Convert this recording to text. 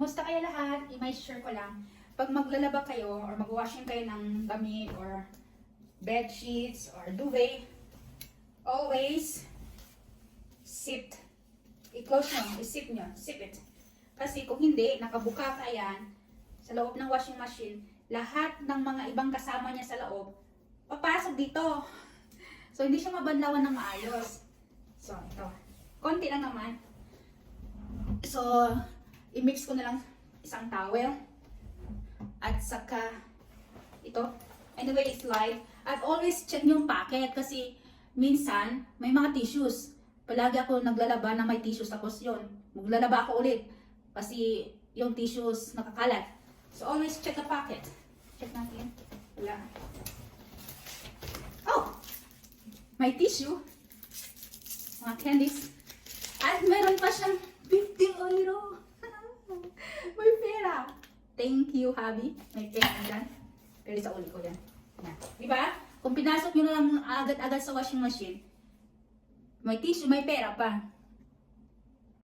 Kamusta kayo lahat? I-may share ko lang. Pag maglalaba kayo or mag-washing kayo ng damit or bed sheets or duvet, always sip. I-close nyo, i-sip nyo, sip it. Kasi kung hindi, nakabuka ka yan sa loob ng washing machine, lahat ng mga ibang kasama niya sa loob, papasok dito. So, hindi siya mabanlawan ng maayos. So, ito. Konti lang naman. So, i-mix ko na lang isang towel. At saka, ito. Anyway, it's light. At always check yung packet kasi minsan, may mga tissues. Palagi ako naglalaba na may tissues tapos yun. Maglalaba ako ulit. Kasi yung tissues nakakalat. So, always check the packet. Check natin. Wala. Oh! May tissue. Mga candies. At meron pa siyang 50 euro. May pera. Thank you, Habi. May pera dyan. Pero sa uli ko yan. Yan. Diba? Kung pinasok nyo na lang agad-agad sa washing machine, may tissue, may pera pa.